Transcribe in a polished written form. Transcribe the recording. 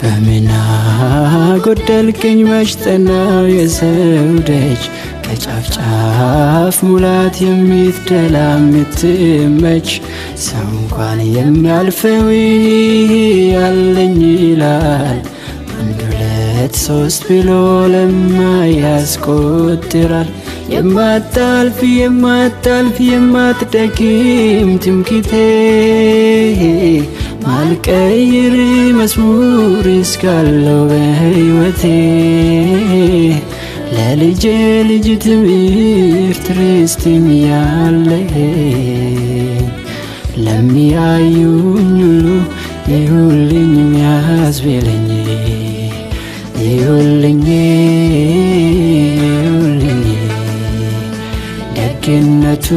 በምና ጎደልከኝ መች ጠናው የሰው ደጅ ከጫፍ ጫፍ ሙላት የምትደላ የምትመች ሰው እንኳን የሚያልፈው ያለኝ ይላል አንድ ሁለት ሶስት ብሎ ለማያስቆጥራል የማታልፍ የማትደክም ትምክህቴ ማልቀይር መዝሙር እስካለው በሕይወቴ ለልጄ ልጅ ትምህርት ርስትም ያለህ ለሚያዩኝ ሁሉ ይሁንልኝ የሚያስብለኝ ይሁንልኝ ደግነቱ